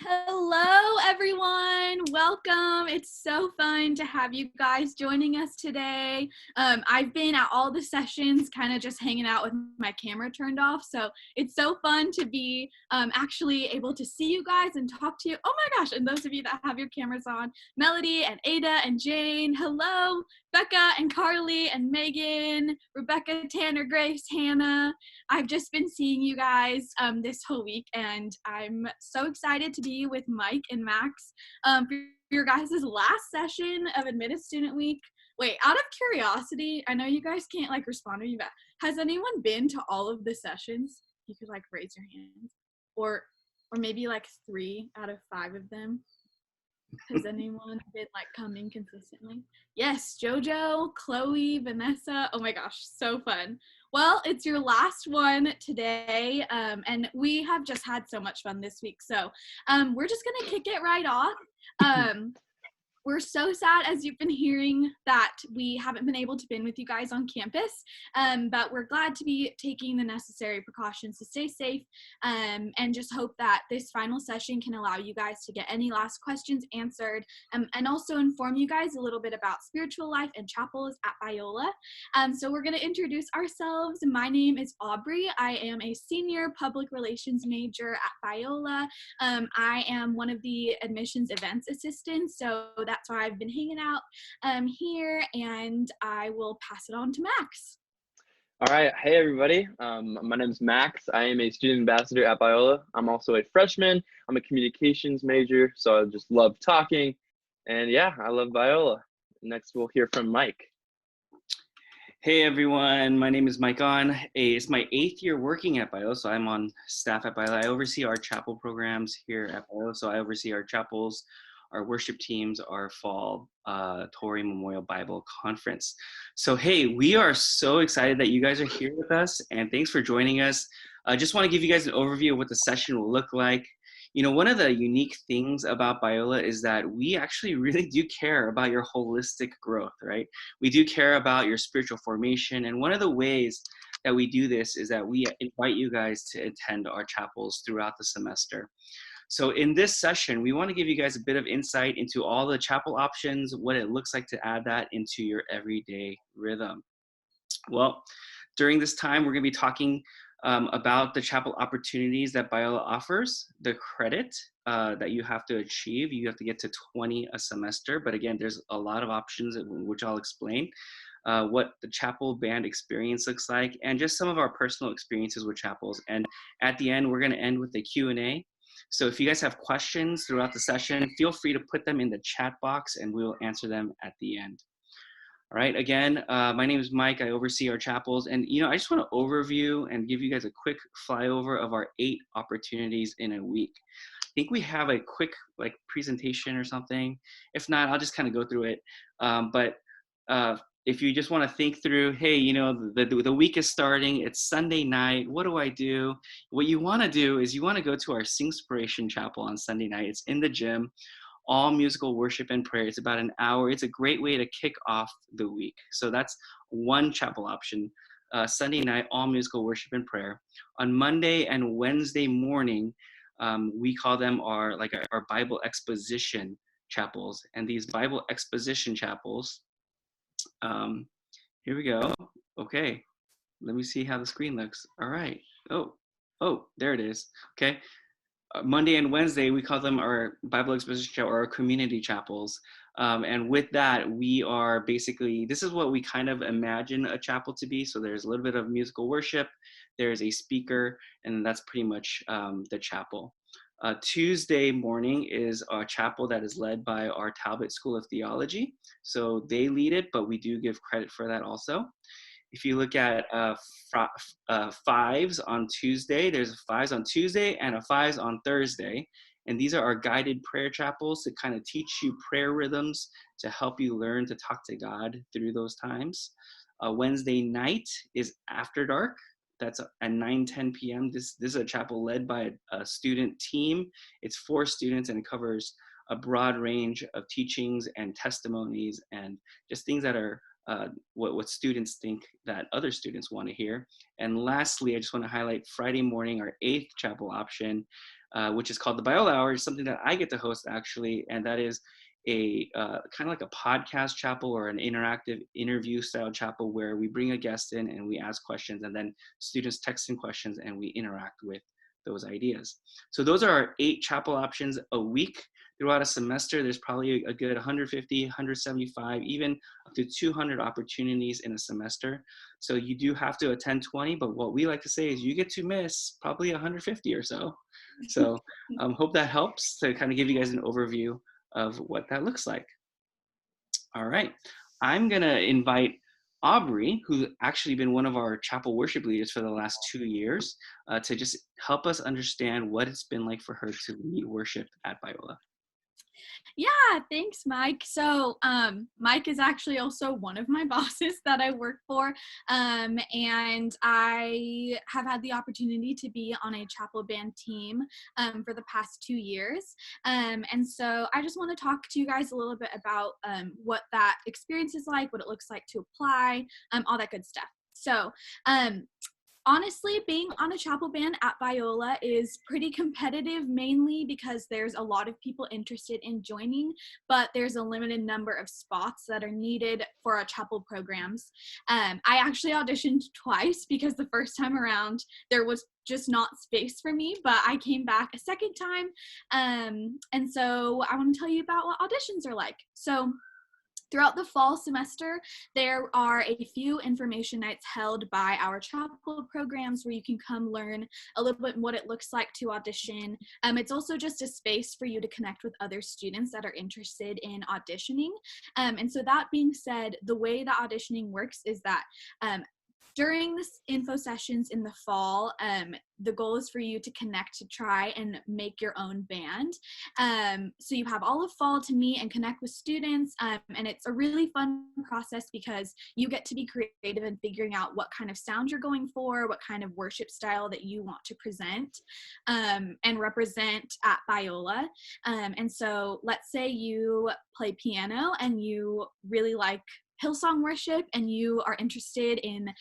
Hello, everyone. Welcome. It's so fun to have you guys joining us today. I've been at all the sessions kind of just hanging out with my camera turned off. So it's so fun to be actually able to see you guys and talk to you. Oh my gosh. And those of you that have your cameras on, Melody and Ada and Jane, hello. Becca and Carly and Megan, Rebecca, Tanner, Grace, Hannah. I've just been seeing you guys this whole week, and I'm so excited to be with Mike and Max for your guys' last session of Admitted Student Week. Wait, out of curiosity, I know you guys can't respond to me, but has anyone been to all of the sessions? You could raise your hand, or maybe 3 out of 5 of them. Has anyone been coming consistently? Yes, Jojo, Chloe, Vanessa. Oh my gosh, so fun. Well, it's your last one today, and we have just had so much fun this week. So we're just gonna kick it right off. We're so sad, as you've been hearing, that we haven't been able to be with you guys on campus, but we're glad to be taking the necessary precautions to stay safe, and just hope that this final session can allow you guys to get any last questions answered, and also inform you guys a little bit about spiritual life and chapels at Biola. So we're going to introduce ourselves. My name is Aubrey. I am a senior public relations major at Biola. I am one of the admissions events assistants, so that's why I've been hanging out here, and I will pass it on to Max. All right. Hey, everybody. My name is Max. I am a student ambassador at Biola. I'm also a freshman. I'm a communications major, so I just love talking. And yeah, I love Biola. Next, we'll hear from Mike. Hey everyone, my name is Mike On. It's my 8th year working at Biola, so I'm on staff at Biola. I oversee our chapel programs here at Biola, so I oversee our chapels, our worship teams, our fall Torrey Memorial Bible Conference. So hey, we are so excited that you guys are here with us, and thanks for joining us. I just want to give you guys an overview of what the session will look like. You know, one of the unique things about Biola is that we actually really do care about your holistic growth, right? We do care about your spiritual formation. And one of the ways that we do this is that we invite you guys to attend our chapels throughout the semester. So in this session, we want to give you guys a bit of insight into all the chapel options, what it looks like to add that into your everyday rhythm. Well, during this time, we're going to be talking about the chapel opportunities that Biola offers, the credit that you have to achieve. You have to get to 20 a semester, but again, there's a lot of options which I'll explain, what the chapel band experience looks like, and just some of our personal experiences with chapels. And at the end, we're going to end with a Q&A. So if you guys have questions throughout the session, feel free to put them in the chat box and we'll answer them at the end. All right, again, my name is Mike. I oversee our chapels. And, you know, I just want to overview and give you guys a quick flyover of our 8 opportunities in a week. I think we have a quick presentation or something. If not, I'll just kind of go through it. But if you just want to think through, hey, you know, the week is starting, it's Sunday night, what do I do? What you want to do is you want to go to our Singspiration Chapel on Sunday night. It's in the gym. All musical worship and prayer. It's about an hour. It's a great way to kick off the week. So that's one chapel option. Sunday night, all musical worship and prayer. On Monday and Wednesday morning, we call them our Bible exposition chapels. And these Bible exposition chapels, here we go. Okay, let me see how the screen looks. All right. Oh, there it is. Okay. Monday and Wednesday, we call them our Bible exposition or our community chapels. And with that, we are basically, this is what we kind of imagine a chapel to be. So there's a little bit of musical worship, there's a speaker, and that's pretty much the chapel. Tuesday morning is a chapel that is led by our Talbot School of Theology. So they lead it, but we do give credit for that also. If you look at fives on Tuesday, there's a fives on Tuesday and a fives on Thursday. And these are our guided prayer chapels to kind of teach you prayer rhythms to help you learn to talk to God through those times. Wednesday night is After Dark. That's at 9:10 p.m. This is a chapel led by a student team. It's 4 students and it covers a broad range of teachings and testimonies and just things that are what students think that other students want to hear. And lastly, I just want to highlight Friday morning, our 8th chapel option, which is called the Biola Hour, is something that I get to host actually, and that is a kind of like a podcast chapel or an interactive interview style chapel where we bring a guest in and we ask questions, and then students text in questions and we interact with those ideas. So those are our 8 chapel options a week. Throughout a semester, there's probably a good 150, 175, even up to 200 opportunities in a semester. So you do have to attend 20, but what we like to say is you get to miss probably 150 or so. So hope that helps to kind of give you guys an overview of what that looks like. All right, I'm gonna invite Aubrey, who's actually been one of our chapel worship leaders for the last 2 years, to just help us understand what it's been like for her to lead worship at Biola. Yeah, thanks, Mike. So Mike is actually also one of my bosses that I work for, and I have had the opportunity to be on a chapel band team for the past 2 years. And so I just want to talk to you guys a little bit about what that experience is like, what it looks like to apply, all that good stuff. So honestly, being on a chapel band at Biola is pretty competitive, mainly because there's a lot of people interested in joining, but there's a limited number of spots that are needed for our chapel programs. I actually auditioned twice because the first time around there was just not space for me, but I came back a second time. And so I want to tell you about what auditions are like. So throughout the fall semester, there are a few information nights held by our chapel programs where you can come learn a little bit what it looks like to audition. It's also just a space for you to connect with other students that are interested in auditioning. And so that being said, the way that auditioning works is that during this info sessions in the fall, the goal is for you to connect to try and make your own band. So you have all of fall to meet and connect with students, and it's a really fun process because you get to be creative in figuring out what kind of sound you're going for, what kind of worship style that you want to present and represent at Biola. And so let's say you play piano and you really like Hillsong worship and you are interested in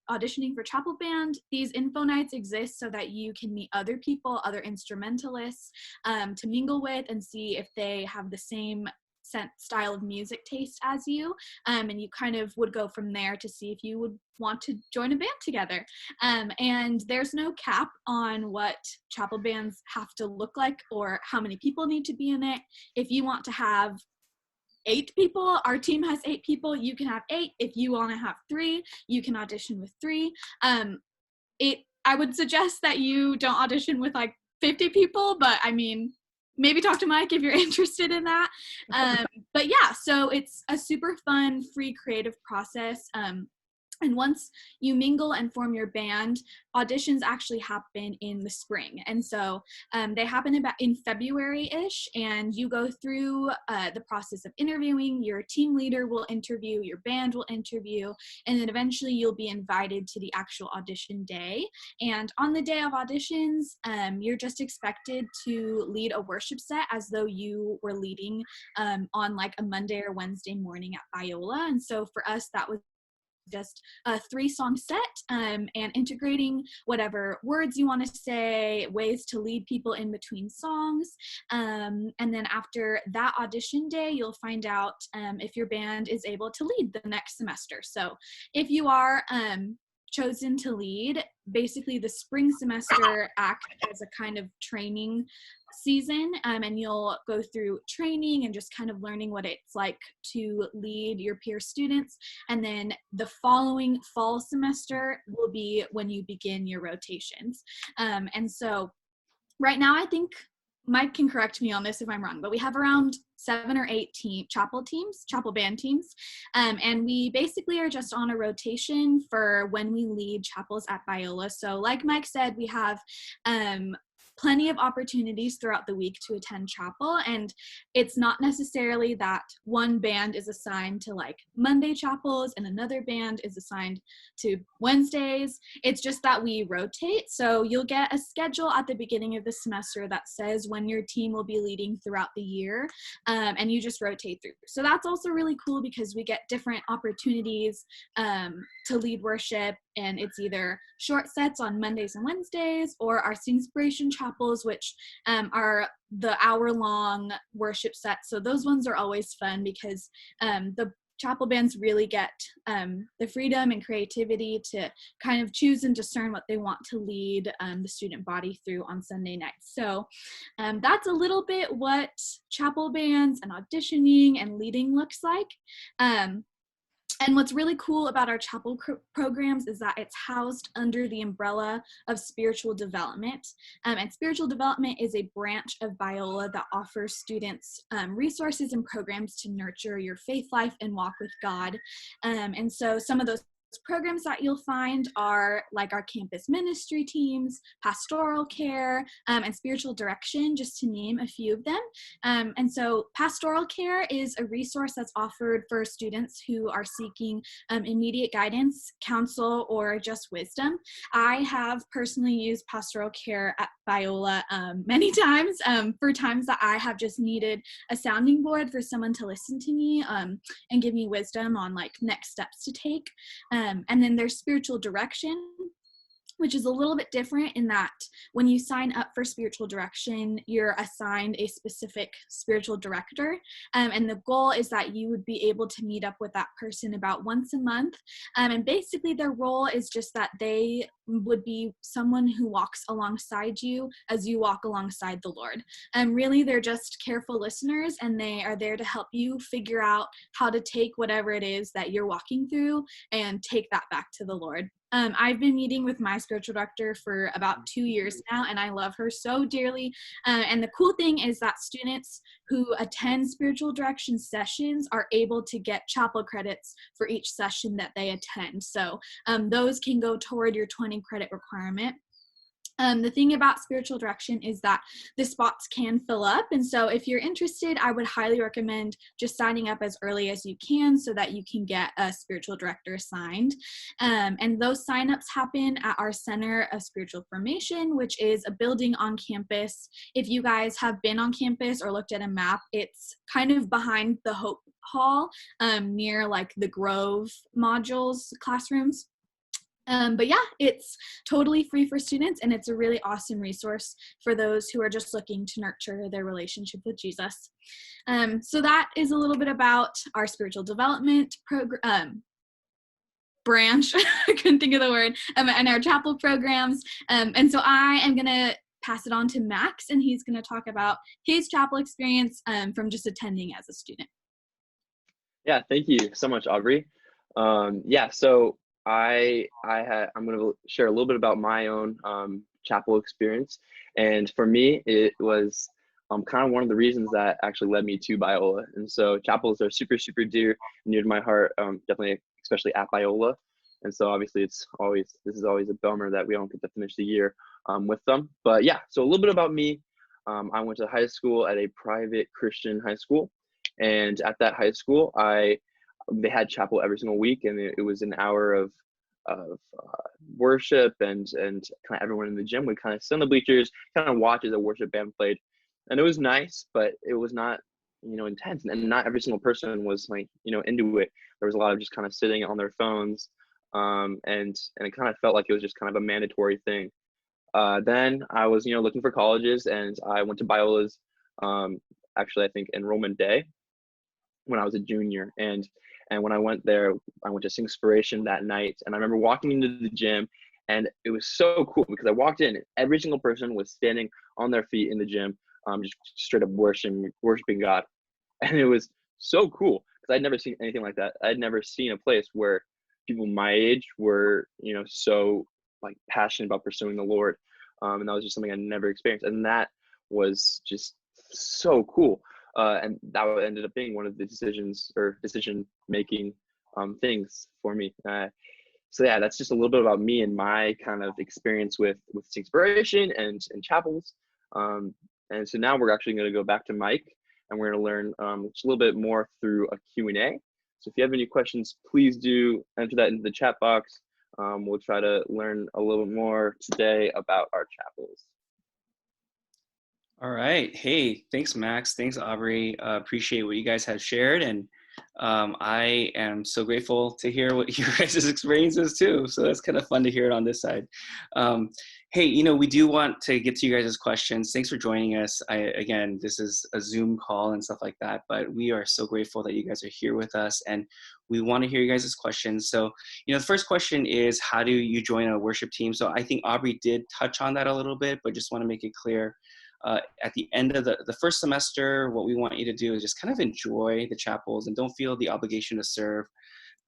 auditioning for chapel band. These info nights exist so that you can meet other people, other instrumentalists to mingle with and see if they have the same style of music taste as you, and you kind of would go from there to see if you would want to join a band together. And there's no cap on what chapel bands have to look like or how many people need to be in it. If you want to have 8 people, our team has 8 people, you can have 8. If you want to have 3, you can audition with 3. I would suggest that you don't audition with like 50 people, but I mean, maybe talk to Mike if you're interested in that. But yeah, so it's a super fun, free, creative process. And once you mingle and form your band, auditions actually happen in the spring. And so they happen about in February-ish, and you go through the process of interviewing. Your team leader will interview, your band will interview, and then eventually you'll be invited to the actual audition day. And on the day of auditions, you're just expected to lead a worship set as though you were leading on like a Monday or Wednesday morning at Biola. And so for us, that was just a 3-song set, and integrating whatever words you want to say, ways to lead people in between songs. And then after that audition day, you'll find out if your band is able to lead the next semester. So if you are chosen to lead, basically the spring semester acts as a kind of training season, and you'll go through training and just kind of learning what it's like to lead your peer students. And then the following fall semester will be when you begin your rotations. And so right now, I think Mike can correct me on this if I'm wrong, but we have around 7 or 8 chapel band teams. And we basically are just on a rotation for when we lead chapels at Biola. So like Mike said, we have plenty of opportunities throughout the week to attend chapel. And it's not necessarily that one band is assigned to like Monday chapels and another band is assigned to Wednesdays. It's just that we rotate. So you'll get a schedule at the beginning of the semester that says when your team will be leading throughout the year, and you just rotate through. So that's also really cool because we get different opportunities to lead worship, and it's either short sets on Mondays and Wednesdays or our Singspiration chapels, which are the hour-long worship sets. So those ones are always fun because the chapel bands really get the freedom and creativity to kind of choose and discern what they want to lead the student body through on Sunday nights. So that's a little bit what chapel bands and auditioning and leading looks like. And what's really cool about our chapel programs is that it's housed under the umbrella of spiritual development. And spiritual development is a branch of Biola that offers students resources and programs to nurture your faith life and walk with God. And so some of those programs that you'll find are like our campus ministry teams, pastoral care, and spiritual direction, just to name a few of them. And so pastoral care is a resource that's offered for students who are seeking immediate guidance, counsel, or just wisdom. I have personally used pastoral care at Biola many times for times that I have just needed a sounding board for someone to listen to me and give me wisdom on like next steps to take. And then there's spiritual direction, which is a little bit different in that when you sign up for spiritual direction, you're assigned a specific spiritual director. And the goal is that you would be able to meet up with that person about once a month. And basically their role is just that they would be someone who walks alongside you as you walk alongside the Lord. And really they're just careful listeners, and they are there to help you figure out how to take whatever it is that you're walking through and take that back to the Lord. I've been meeting with my spiritual director for about 2 years now, and I love her so dearly. And the cool thing is that students who attend spiritual direction sessions are able to get chapel credits for each session that they attend. So those can go toward your 20 credit requirement. The thing about spiritual direction is that the spots can fill up. And so if you're interested, I would highly recommend just signing up as early as you can so that you can get a spiritual director assigned. And those signups happen at our Center of Spiritual Formation, which is a building on campus. If you guys have been on campus or looked at a map, it's kind of behind the Hope Hall near like the Grove modules classrooms. But yeah, it's totally free for students, and it's a really awesome resource for those who are just looking to nurture their relationship with Jesus. So that is a little bit about our spiritual development branch. I couldn't think of the word, and our chapel programs. And so I am going to pass it on to Max, and he's going to talk about his chapel experience from just attending as a student. Yeah, thank you so much, Aubrey. So I'm going to share a little bit about my own chapel experience, and for me, it was kind of one of the reasons that actually led me to Biola. And so chapels are super, super dear, near to my heart, definitely, especially at Biola. And so obviously this is always a bummer that we don't get to finish the year with them. But yeah, so a little bit about me. I went to high school at a private Christian high school, and at that high school, they had chapel every single week, and it was an hour of worship, and kind of everyone in the gym would kind of sit on the bleachers, kind of watch as a worship band played, and it was nice, but it was not intense, and not every single person was like into it. There was a lot of just kind of sitting on their phones, and it kind of felt like it was just kind of a mandatory thing. Then I was looking for colleges, and I went to Biola's actually I think enrollment day when I was a junior, and when I went there, I went to Singspiration that night, and I remember walking into the gym, and it was so cool because I walked in and every single person was standing on their feet in the gym, just straight up worshiping God, and it was so cool because I'd never seen anything like that. I'd never seen a place where people my age were so like passionate about pursuing the Lord, and that was just something I never experienced, and that was just so cool. And that ended up being one of the decision making things for me. So yeah, that's just a little bit about me and my kind of experience with Singspiration and chapels. Um, and so now we're actually going to go back to Mike, and we're going to learn just a little bit more through a Q&A. So if you have any questions, please do enter that into the chat box. We'll try to learn a little bit more today about our chapels. All right. Hey, thanks, Max. Thanks, Aubrey. Appreciate what you guys have shared. And I am so grateful to hear what your guys' experiences too. So that's kind of fun to hear it on this side. Hey, you know, we do want to get to you guys' questions. Thanks for joining us. Again, this is a Zoom call and stuff like that, but we are so grateful that you guys are here with us, and we want to hear you guys' questions. So, you know, the first question is, how do you join a worship team? So I think Aubrey did touch on that a little bit, but just want to make it clear. At the end of the first semester, what we want you to do is just kind of enjoy the chapels and don't feel the obligation to serve.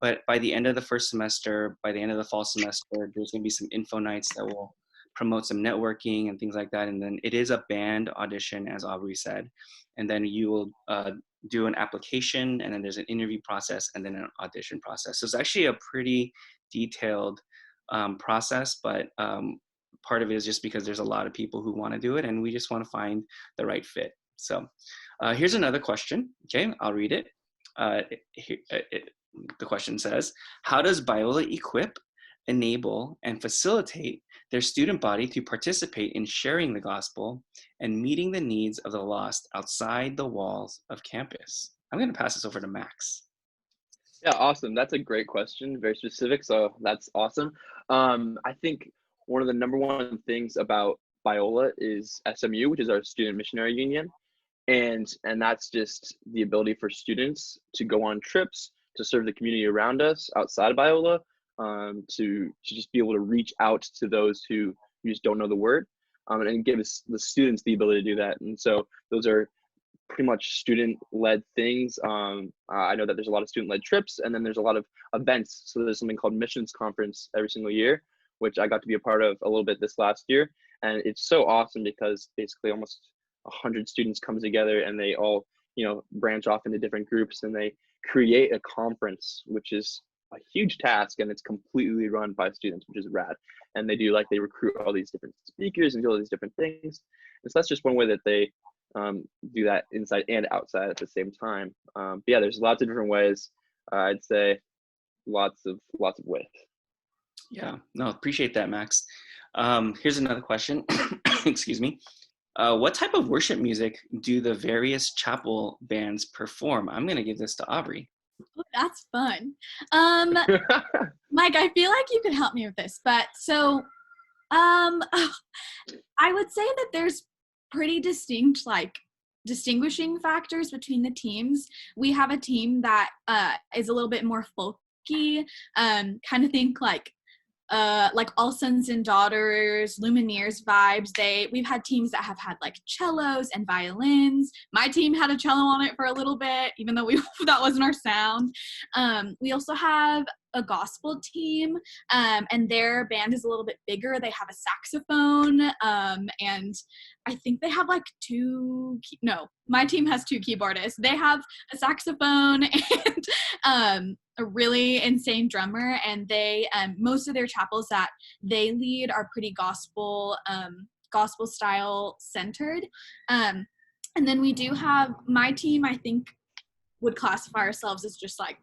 But by the end of the first semester, by the end of the fall semester, there's going to be some info nights that will promote some networking and things like that. And then it is a band audition, as Aubrey said. And then you will do an application, and then there's an interview process, and then an audition process. So it's actually a pretty detailed process, but part of it is just because there's a lot of people who want to do it, and we just want to find the right fit. So here's another question. Okay, I'll read it. The question says, how does Biola equip, enable, and facilitate their student body to participate in sharing the gospel and meeting the needs of the lost outside the walls of campus? I'm going to pass this over to Max. Yeah, awesome. That's a great question, very specific. So that's awesome. I think one of the number one things about Biola is SMU, which is our Student Missionary Union. And that's just the ability for students to go on trips, to serve the community around us outside of Biola, to just be able to reach out to those who just don't know the word, and give us the students the ability to do that. And so those are pretty much student-led things. I know that there's a lot of student-led trips, and then there's a lot of events. So there's something called Missions Conference every single year, which I got to be a part of a little bit this last year. And it's so awesome because basically almost 100 students come together, and they all, branch off into different groups, and they create a conference, which is a huge task, and it's completely run by students, which is rad. And they recruit all these different speakers and do all these different things. And so that's just one way that they do that inside and outside at the same time. But yeah, there's lots of different ways. I'd say lots of ways. Yeah, no, appreciate that, Max. Here's another question. Excuse me. What type of worship music do the various chapel bands perform? I'm going to give this to Aubrey. Oh, that's fun. Mike, I feel like you could help me with this, but so I would say that there's pretty distinct distinguishing factors between the teams. We have a team that is a little bit more folky, kind of think like All Sons and Daughters, Lumineers vibes. We've had teams that have had like cellos and violins. My team had a cello on it for a little bit, even though that wasn't our sound. We also have a gospel team, and their band is a little bit bigger. They have a saxophone, and I think they have my team has 2 keyboardists. They have a saxophone and a really insane drummer, and they most of their chapels that they lead are pretty gospel style centered. And then we do have my team, I think would classify ourselves as just like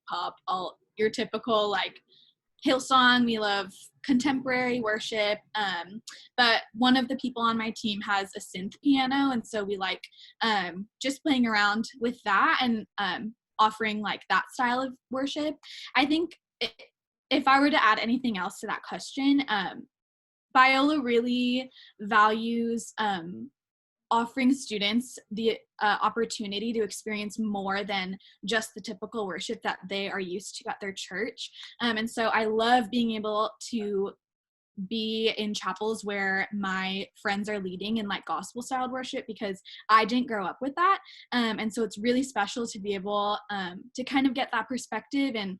pop, your typical like Hillsong. We love contemporary worship, but one of the people on my team has a synth piano, and so we like just playing around with that and offering like that style of worship. I think if I were to add anything else to that question, Biola really values offering students the opportunity to experience more than just the typical worship that they are used to at their church. And so I love being able to be in chapels where my friends are leading in like gospel styled worship, because I didn't grow up with that. And so it's really special to be able to kind of get that perspective and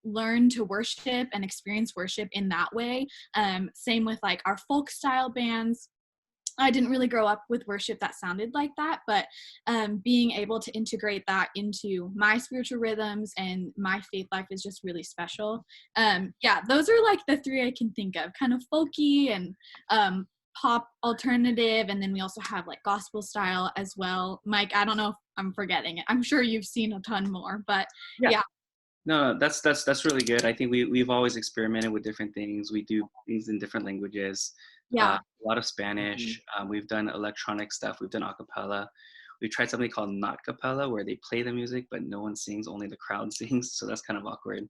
learn to worship and experience worship in that way. Same with like our folk style bands. I didn't really grow up with worship that sounded like that, but being able to integrate that into my spiritual rhythms and my faith life is just really special. Yeah, those are like the three I can think of, kind of folky and pop alternative, and then we also have like gospel style as well. Mike, I don't know if I'm forgetting it. I'm sure you've seen a ton more, but yeah. No, that's really good. I think we've always experimented with different things. We do things in different languages. Yeah. A lot of Spanish. We've done electronic stuff. We've done a cappella. We tried something called not cappella, where they play the music but no one sings, only the crowd sings. So that's kind of awkward.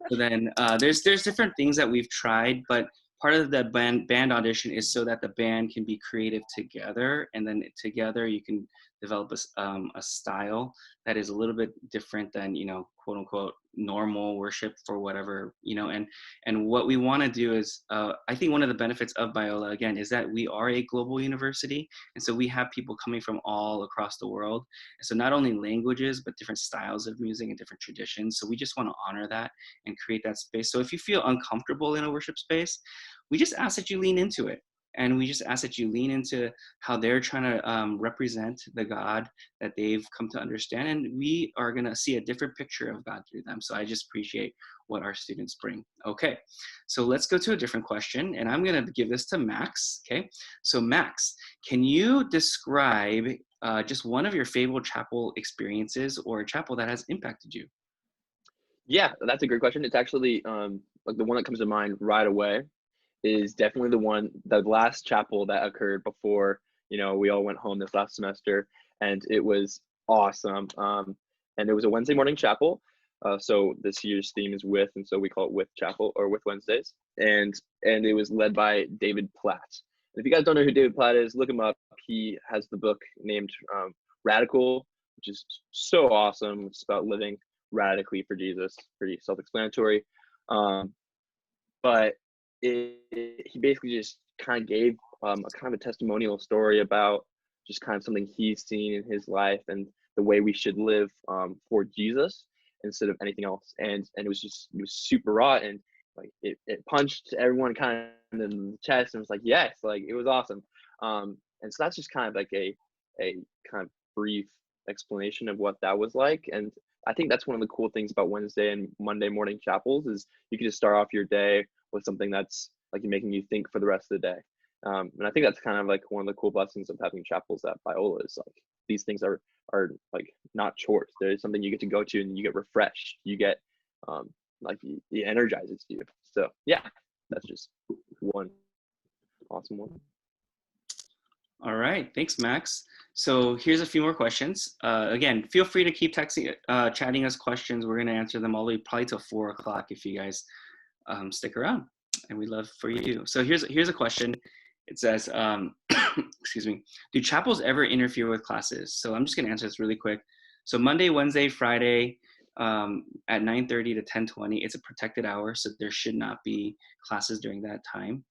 So then there's different things that we've tried, but part of the band audition is so that the band can be creative together, and then together you can develop a style that is a little bit different than, quote unquote normal worship for whatever, and what we want to do is I think one of the benefits of Biola, again, is that we are a global university, and so we have people coming from all across the world, and so not only languages but different styles of music and different traditions. So we just want to honor that and create that space. So if you feel uncomfortable in a worship space, we just ask that you lean into it. And we just ask that you lean into how they're trying to represent the God that they've come to understand. And we are going to see a different picture of God through them. So I just appreciate what our students bring. Okay, so let's go to a different question. And I'm going to give this to Max. Okay, so Max, can you describe just one of your favorite chapel experiences or a chapel that has impacted you? Yeah, that's a great question. It's actually like the one that comes to mind right away is definitely the last chapel that occurred before, we all went home this last semester, and it was awesome. And it was a Wednesday morning chapel. So this year's theme is with, and so we call it With Chapel, or With Wednesdays. And it was led by David Platt. And if you guys don't know who David Platt is, look him up. He has the book named Radical, which is so awesome. It's about living radically for Jesus. Pretty self-explanatory. But he basically just kind of gave a kind of a testimonial story about just kind of something he's seen in his life and the way we should live for Jesus instead of anything else. And it was super raw, and like it punched everyone kind of in the chest, and was like, yes, like it was awesome. And so that's just kind of like a kind of brief explanation of what that was like. And I think that's one of the cool things about Wednesday and Monday morning chapels is you can just start off your day with something that's like making you think for the rest of the day. And I think that's kind of like one of the cool blessings of having chapels at Biola is like these things are like not chores. There's something you get to go to and you get refreshed. You get like it energizes you. So yeah, that's just one awesome one. All right, thanks, Max. So here's a few more questions. Again, feel free to keep texting, chatting us questions. We're going to answer them all the way probably till 4 o'clock if you guys stick around, and we'd love for you. So here's a question. It says, excuse me, do chapels ever interfere with classes? So I'm just going to answer this really quick. So Monday, Wednesday, Friday at 9:30 to 10:20, it's a protected hour, so there should not be classes during that time.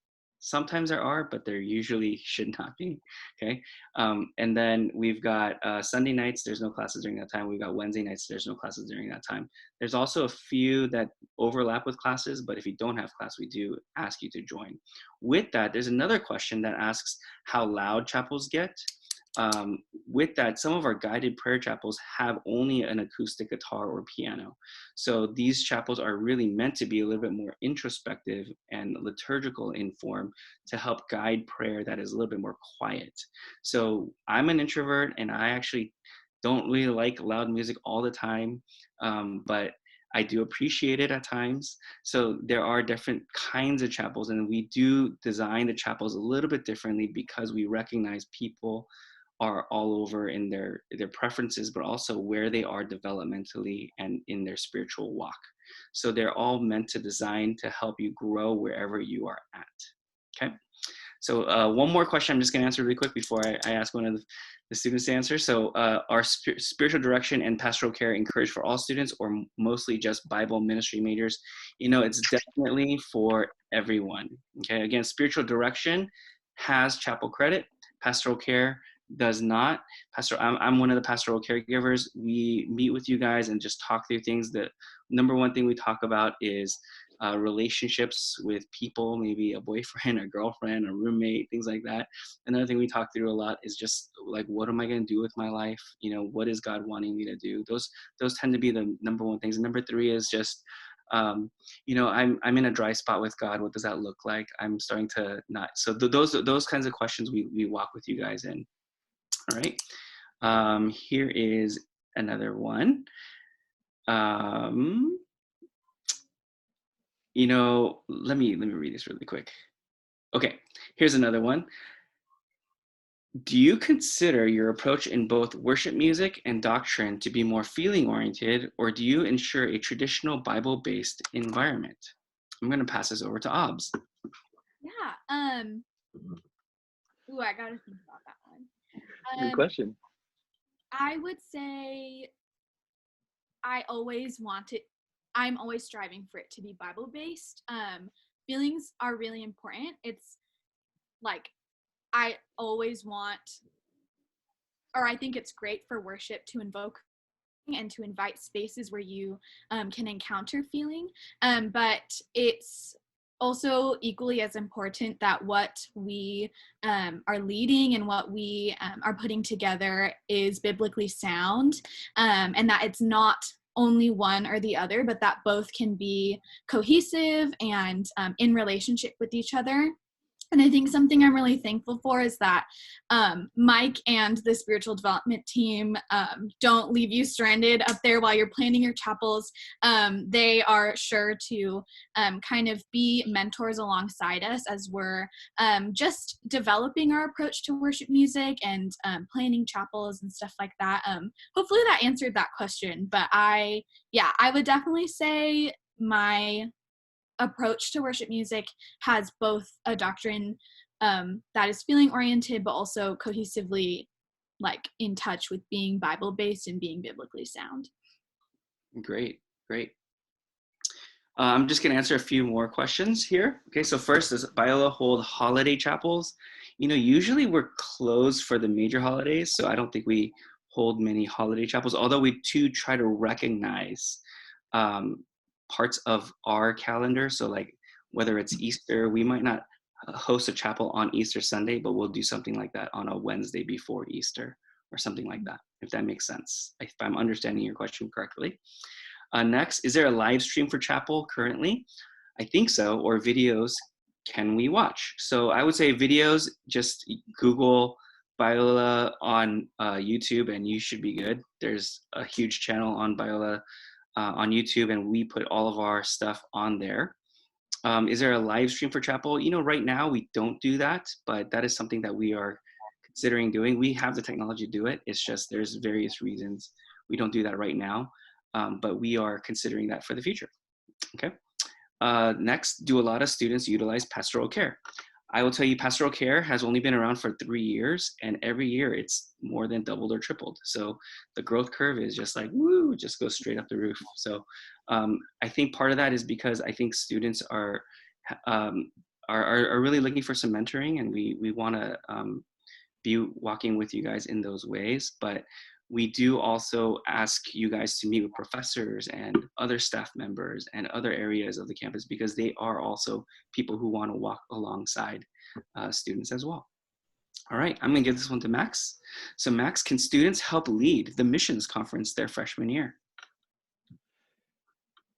Sometimes there are, but there usually should not be, okay? And then we've got Sunday nights, there's no classes during that time. We've got Wednesday nights, there's no classes during that time. There's also a few that overlap with classes, but if you don't have class, we do ask you to join. With that, there's another question that asks how loud chapels get. With that, some of our guided prayer chapels have only an acoustic guitar or piano. So these chapels are really meant to be a little bit more introspective and liturgical in form to help guide prayer that is a little bit more quiet. So I'm an introvert and I actually don't really like loud music all the time, but I do appreciate it at times. So there are different kinds of chapels, and we do design the chapels a little bit differently because we recognize people are all over in their preferences, but also where they are developmentally and in their spiritual walk. So they're all meant to design to help you grow wherever you are at. Okay. So one more question I'm just gonna answer really quick before I ask one of the students to answer. So are spiritual direction and pastoral care encouraged for all students or mostly just Bible ministry majors? It's definitely for everyone. Okay, again, spiritual direction has chapel credit, pastoral care does not. I'm one of the pastoral caregivers. We meet with you guys and just talk through things. The number one thing we talk about is relationships with people, maybe a boyfriend, a girlfriend, a roommate, things like that. Another thing we talk through a lot is just like, what am I going to do with my life? You know, what is God wanting me to do? Those tend to be the number one things. And number three is just, you know, I'm in a dry spot with God. What does that look like? I'm starting to not. So those kinds of questions we walk with you guys in. All right. Here is another one. You know, let me read this really quick. Okay, here's another one. Do you consider your approach in both worship music and doctrine to be more feeling oriented, or do you ensure a traditional Bible-based environment? I'm going to pass this over to Obs. Yeah. Ooh, I gotta think about that one. Good question. I would say I'm always striving for it to be Bible based. Feelings are really important. It's like I always want, or I think it's great for worship to invoke and to invite spaces where you can encounter feeling. But it's also equally as important that what we are leading and what we are putting together is biblically sound, and that it's not only one or the other, but that both can be cohesive and in relationship with each other. And I think something I'm really thankful for is that Mike and the spiritual development team don't leave you stranded up there while you're planning your chapels. They are sure to kind of be mentors alongside us as we're just developing our approach to worship music and planning chapels and stuff like that. Hopefully that answered that question. But I would definitely say my approach to worship music has both a doctrine that is feeling oriented, but also cohesively like in touch with being Bible based and being biblically sound. Great. I'm just going to answer a few more questions here. Okay, so first, does Biola hold holiday chapels? You know, usually we're closed for the major holidays, so I don't think we hold many holiday chapels, although we do try to recognize parts of our calendar. So like whether it's Easter, we might not host a chapel on Easter Sunday, but we'll do something like that on a Wednesday before Easter or something like that, if that makes sense, if I'm understanding your question correctly. Next, is there a live stream for chapel currently? I think so, or videos can we watch? So I would say videos, just Google Biola on YouTube and you should be good. There's a huge channel on Biola on YouTube and we put all of our stuff on there. Is there a live stream for chapel? You know, right now we don't do that, but that is something that we are considering doing. We have the technology to do it. It's just there's various reasons we don't do that right now. But we are considering that for the future. Okay. Next, do a lot of students utilize pastoral care? I will tell you, pastoral care has only been around for 3 years, and every year it's more than doubled or tripled. So the growth curve is just like, woo, just goes straight up the roof. So I think part of that is because I think students are really looking for some mentoring, and we want to be walking with you guys in those ways. But we do also ask you guys to meet with professors and other staff members and other areas of the campus because they are also people who want to walk alongside students as well. All right, I'm gonna give this one to Max. So Max, can students help lead the missions conference their freshman year?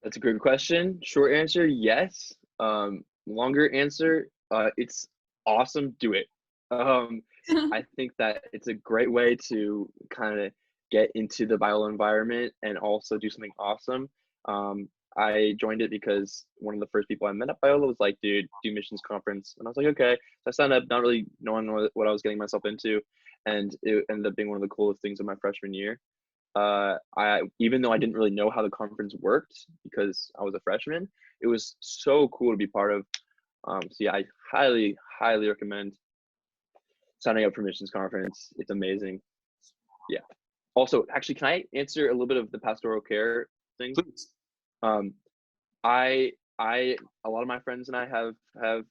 That's a good question. Short answer, yes. Longer answer, it's awesome. Do it. I think that it's a great way to kind of get into the Biola environment and also do something awesome. I joined it because one of the first people I met at Biola was like, dude, do missions conference. And I was like, okay. So I signed up, not really knowing what I was getting myself into. And it ended up being one of the coolest things of my freshman year. I even though I didn't really know how the conference worked because I was a freshman, it was so cool to be part of. So yeah, I highly recommend signing up for missions conference. It's amazing. Yeah. Also, actually, can I answer a little bit of the pastoral care thing? Please. I a lot of my friends and I have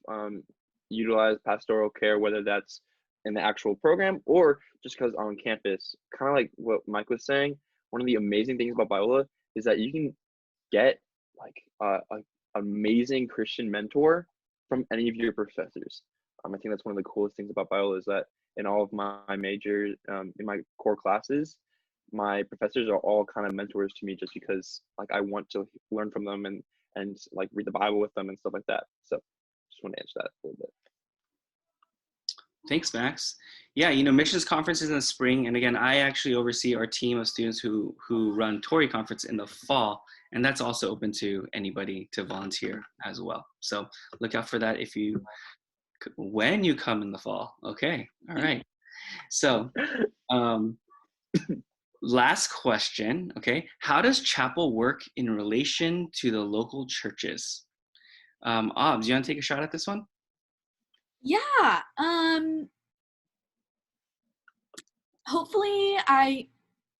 utilized pastoral care, whether that's in the actual program or just because on campus. Kind of like what Mike was saying. One of the amazing things about Biola is that you can get like amazing Christian mentor from any of your professors. I think that's one of the coolest things about Biola is that in all of my major, in my core classes, my professors are all kind of mentors to me just because like I want to learn from them and like read the Bible with them and stuff like that. So just want to answer that a little bit. Thanks, Max. Yeah, you know, missions conference is in the spring, and again, I actually oversee our team of students who run Tory conference in the fall, and that's also open to anybody to volunteer as well. So look out for that when you come in the fall. Okay, all right. So, last question. Okay, how does chapel work in relation to the local churches? Obs, you want to take a shot at this one? Yeah. Hopefully I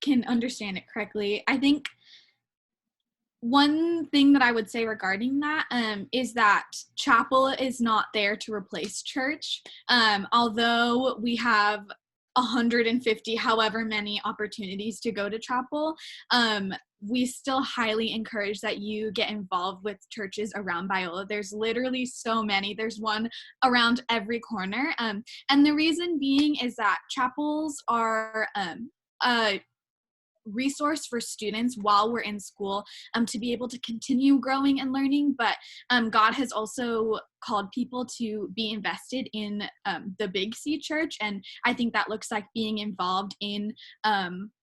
can understand it correctly. I think one thing that I would say regarding that is that chapel is not there to replace church. Although we have 150, however many opportunities to go to chapel, we still highly encourage that you get involved with churches around Biola. There's literally so many. There's one around every corner. And the reason being is that chapels are a resource for students while we're in school to be able to continue growing and learning, but God has also called people to be invested in the Big C church, and I think that looks like being involved in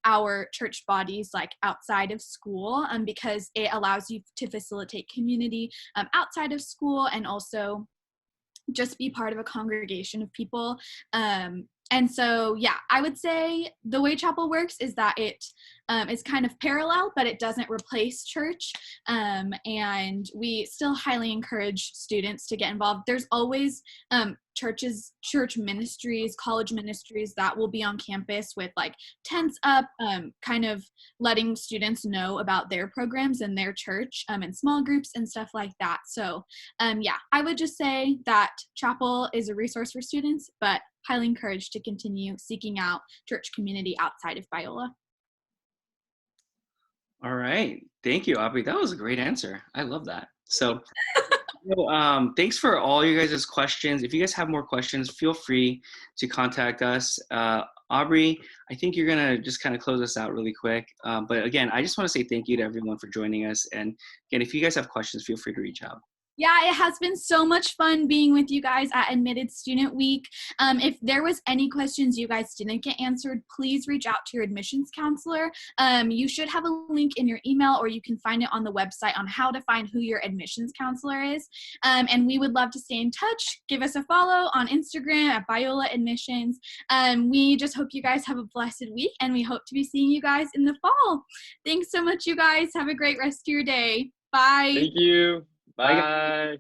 our church bodies like outside of school, because it allows you to facilitate community outside of school and also just be part of a congregation of people. And so, yeah, I would say the way chapel works is that it is kind of parallel, but it doesn't replace church. And we still highly encourage students to get involved. There's always church ministries, college ministries that will be on campus with like tents up, kind of letting students know about their programs and their church and small groups and stuff like that. So yeah, I would just say that chapel is a resource for students, but highly encouraged to continue seeking out church community outside of Biola. All right. Thank you, Aubrey. That was a great answer. I love that. So, thanks for all you guys' questions. If you guys have more questions, feel free to contact us. Aubrey, I think you're going to just kind of close us out really quick. But again, I just want to say thank you to everyone for joining us. And again, if you guys have questions, feel free to reach out. Yeah, it has been so much fun being with you guys at Admitted Student Week. If there was any questions you guys didn't get answered, please reach out to your admissions counselor. You should have a link in your email, or you can find it on the website on how to find who your admissions counselor is. And we would love to stay in touch. Give us a follow on Instagram at Biola Admissions. We just hope you guys have a blessed week, and we hope to be seeing you guys in the fall. Thanks so much, you guys. Have a great rest of your day. Bye. Thank you. Bye.